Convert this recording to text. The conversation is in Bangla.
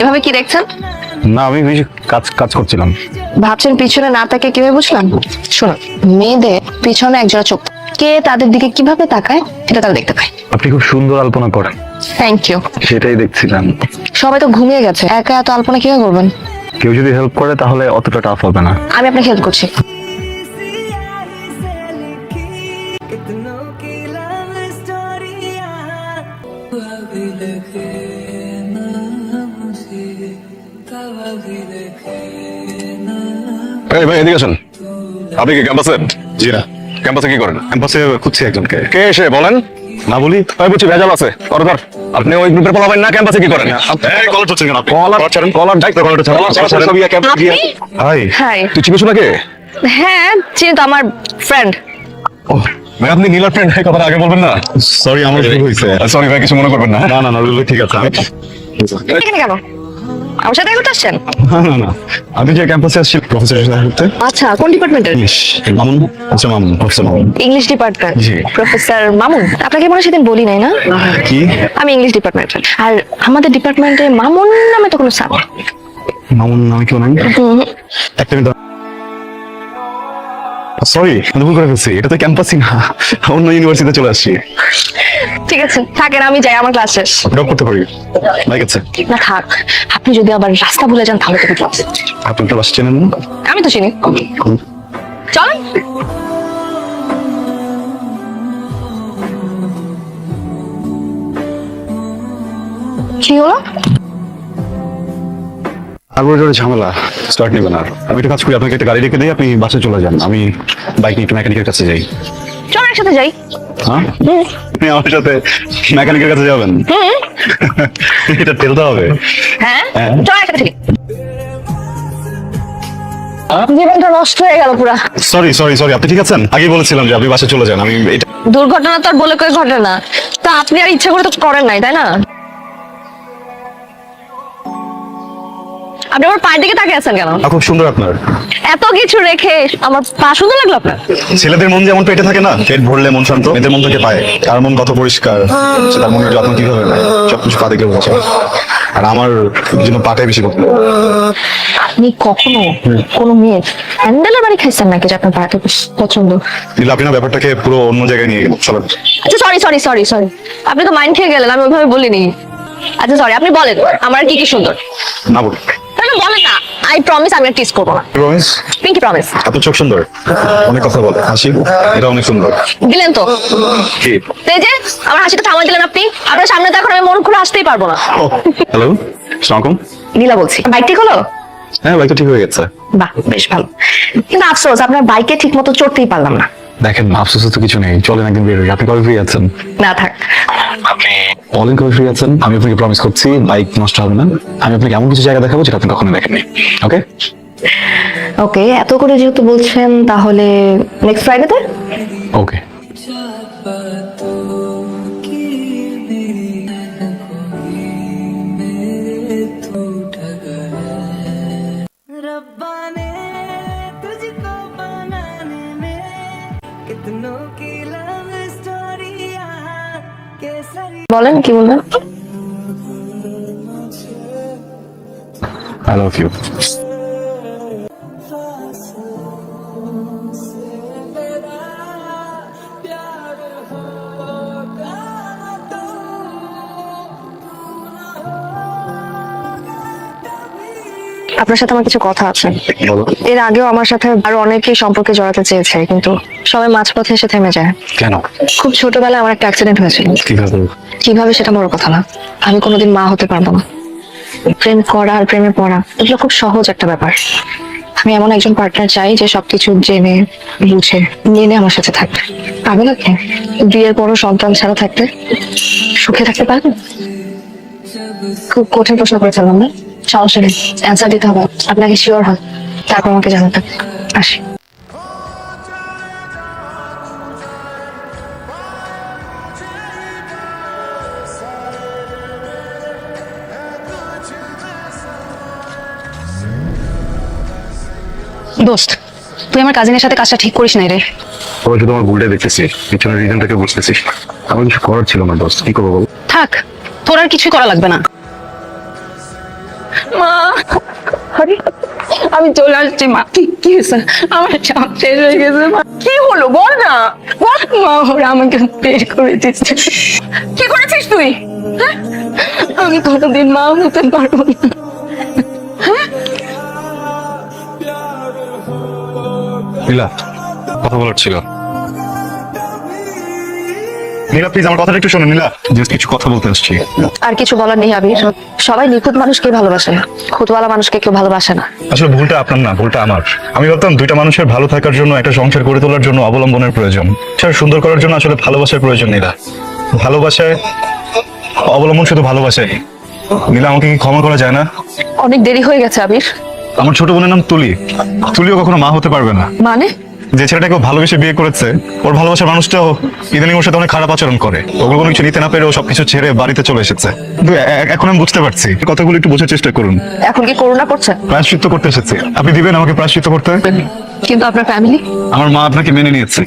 এভাবে কি দেখছেন? না, আমি বেশি কাজ কাজ করছিলাম। ভাবছেন পিছনে না তাকে কিভাবে বুঝলাম? শোনো, মেয়েদের পিছনে একজোড়া চোখ, কে তাদের দিকে কিভাবে তাকায় এটা তারা দেখতে পায়। আপনি খুব সুন্দর আলপনা করেন। Thank you. সেটাই দেখছিলাম। সবাই তো ঘুমিয়ে গেছে, একা এত আলপনা কিভাবে করবেন? কেউ যদি হেল্প করে তাহলে অতটা টাফ হবে না। আমি আপনাকে হেল্প করছি। এই ভাই এদিকে আসেন। আপনি কি ক্যাম্পাসে? জি না, ক্যাম্পাসে কি করেন? ক্যাম্পাসে খুঁজছি একজনকে। কে এসে বলেন? না বলি? আমি বলছি ভেজাল আছে। করদর আপনি ওই গ্রুপের পোলাবেন না, ক্যাম্পাসে কি করেন? এই কলার ধরছেন কেন আপনি? কলার ছাড়েন, কলার দায়িত্ব কলার ছাড়েন। আপনি? হাই। হাই। তুই চিনিস নাকি? হ্যাঁ চিনি তো, আমার ফ্রেন্ড। ভাই আপনি নীলার ফ্রেন্ড, এই কথাটা আগে বলবেন না? সরি, আমার ভুল হয়েছে। সরি ভাই, কিছু মনে করবেন না। না না না, ঠিক আছে। এখানে কেন? আমার সাথে করতে আসছেন? না না, আমি যে ক্যাম্পাসে আসছি প্রফেসরের সাথে করতে। আচ্ছা, কোন ডিপার্টমেন্টের? ইংলিশ। মামুন, আচ্ছা Mamun, professor Mamun. English department. জি। প্রফেসর মামুন। আপনাকে মনে হয় সেদিন বলি নাই না? কি? আমি ইংলিশ ডিপার্টমেন্টের। আর আমাদের ডিপার্টমেন্টে মামুন নামে তো কোনো স্যার। মামুন নামে কেউ নাই? একটা মিনিট। সরি, আমি ভুল করে ফেলছি। এটা তো ক্যাম্পাসই না, অন্য ইউনিভার্সিটিতে চলে আসছি। ঠিক আছে থাকেন, আমি যাই, আমার ক্লাস শেষ। ড্রপ করতে পারি? বাইক আছে? না থাক, আপনি যদি আবার রাস্তা ভুলে যান তাহলে তো ক্লাস। আপনি তো বাস চেনেন না? আমি তো চিনি, চলেন। কি হলো? তারপরে জোরে ঝামেলা, স্টার্ট নেবেন। আর আমি একটা কাজ করি, আপনাকে একটা গাড়ি রেখে দিই, আপনি বাসে চলে যান, আমি বাইক নিয়ে একটু মেকানিকের কাছে যাই। চল একসাথে যাই। হ্যাঁ, আপনি আমার সাথে মেকানিকের কাছে যাবেন? এটা ঠেলতে হবে। হ্যাঁ হ্যাঁ। চল একসাথে ঠিক। জীবনটা নষ্ট হয়ে গেল পুরা। সরি সরি সরি, আপনি ঠিক আছেন? আগেই বলেছিলাম যে আপনি বাসে চলে যান, আমি এটা। দুর্ঘটনা তো আর বলে কই ঘটে না, তা আপনি আর ইচ্ছা করে তো করেন নাই, তাই না? আপনি আমার পায়ের দিকে তাকিয়ে আছেন কেন? খুব সুন্দর আপনার। এত কিছু রেখে আমার পা সুন্দর লাগলো আপনার? ছেলেদের মন যেমন পেটে থাকে না, পেট ভরলে মন শান্ত, মেয়েদের মন থেকে পায়। তার মন কত পরিষ্কার, তার মনের যত্ন কিভাবে নেয়, সবকিছু পা দেখে বোঝা। আর আমার জন্য পাটাই বেশি করতে। আপনি কখনো কোনো মেয়ের হ্যান্ডেলের বাড়ি খাইছেন নাকি যে আপনার পাটা পছন্দ? দিলে আপনি না ব্যাপারটাকে পুরো অন্য জায়গায় নিয়ে গেলেন। চলেন। আচ্ছা সরি সরি সরি সরি, আপনি তো মাইন্ড খেয়ে গেলেন, আমি ওইভাবে বলিনি। আচ্ছা সরি, আপনি বলেন আমার কি কি সুন্দর। না বলি? তাহলে বলেন না, আই প্রমিস আমি টিস করবো না। প্রমিস? Pinky promise. আপনার চোখ সুন্দর, অনেক কথা বলে, হাসি এটা অনেক সুন্দর। দিলেন তো? কি? তো এই যে আমার হাসিটা থামাই দিলেন আপনি। আপনার সামনে তো এখন আমি মন খুলে হাসতেই পারবো না। হ্যালো, আসসালামু আলাইকুম। নীলা বলছি। বাইক ঠিক হলো? হ্যাঁ, বাইক তো ঠিক হয়ে গেছে। বাহ বেশ ভালো, কিন্তু আফসোস আপনার বাইকে ঠিক মতো চড়তেই পারলাম না। দেখেন, আফসোসের তো কিছু নেই, চলেন একদিন বের হই। আপনি কবে ফ্রি আছেন? না থাক। আপনি বলেন কবে ফ্রি আছেন, আমি আপনাকে প্রমিস করছি বাইক নষ্ট হবে না। আমি আপনাকে এমন কিছু জায়গা দেখাবো যেটা আপনি কখনো দেখেননি। ওকে? ওকে, এত করে যেহেতু বলছেন তাহলে নেক্সট ফ্রাইডেতে। ওকে। रब्बा ने तुझको बनाने में कितनों की लव स्टोरियां केसरी। বলেন কি বলবেন? I love you. আপনার সাথে আমার কিছু কথা আছে। বলো। এর আগেও আমার সাথে আরো অনেকেই সম্পর্কে জড়াতে চেয়েছে, কিন্তু সবাই মাঝপথে এসে থেমে যায়। কেন? খুব ছোটবেলায় আমার একটা অ্যাক্সিডেন্ট হয়েছিল। কিভাবে? কিভাবে সেটা বড় কথা না, আমি কোনোদিন মা হতে পারবো না। প্রেম করা আর প্রেমে পড়া এগুলো খুব সহজ একটা ব্যাপার। আমি এমন একজন পার্টনার চাই যে সবকিছু জেনে বুঝে মেনে আমার সাথে থাকবে। পাবে না কি? বিয়ের পরও সন্তান ছাড়া থাকতে সুখে থাকতে পারবে? খুব কঠিন প্রশ্ন করে ফেললাম না? সমস্যা নেই, অ্যান্সার দিতে হবে আপনাকে, শিওর হন, তারপর আমাকে জানাতে। আসি। দোস্ত, তুই আমার কাজিনের সাথে কাজটা ঠিক করিস নাই রে। তবে শুধু আমার ভুলটা দেখতেছি, পিছনের রিজনটাকে বুঝতেছিস। আমার কিছু করার ছিল না দোস্ত, কি করবো বল? থাক, তোর আর কিছুই করা লাগবে না। মা, আরে আমি চলে আসছি মা। কি হয়েছে? আমার সব শেষ হয়ে গেছে মা। কি হলো বল না, বল। মা ওরা আমাকে বের করে দিচ্ছে। কি করেছিস তুই? হ্যাঁ? আমি কোনোদিন মা হতে পারবো না। নীলা, কথা বলার ছিল। নীলা প্লিজ আমার কথাটা একটু শোনো। নীলা, জাস্ট কিছু কথা বলতে আসছি। আর কিছু বলার নেই আবির। সবাই নিখুঁত মানুষকে ভালোবাসে, খুঁতওয়ালা মানুষকে কেউ ভালোবাসে না। আসলে ভুলটা আপনার না, ভুলটা আমার। আমি ভাবতাম দুইটা মানুষের ভালো থাকার জন্য, একটা সংসার গড়ে তোলার জন্য অবলম্বনের প্রয়োজন, সংসার সুন্দর করার জন্য আসলে ভালোবাসার প্রয়োজন। নীলা, ভালোবাসায় অবলম্বন শুধু ভালোবাসায়। নীলা, আমাকে কি ক্ষমা করা যায় না? অনেক দেরি হয়ে গেছে আবির। আমার ছোট বোনের নাম তুলি। তুলিও কখনো মা হতে পারবে না। মানে যে ছেলেটাকে ও ভালোবেসে বিয়ে করেছে, ওর ভালোবাসার মানুষটাও ইদানিং ওর সাথে অনেক খারাপ আচরণ করে। ওগুলো কোনো কিছু নিতে না পেরে ও সবকিছু ছেড়ে বাড়িতে চলে এসেছে। কিন্তু এখন আমি বুঝতে পারছি। কথাগুলো একটু বোঝার চেষ্টা করুন। এখন কি করুণা করছে? প্রায়শ্চিত্ত করতে এসেছি। আপনি দিবেন আমাকে প্রায়শ্চিত্ত করতে? কিন্তু আপনার ফ্যামিলি? আমার মা আপনাকে মেনে নিয়েছে।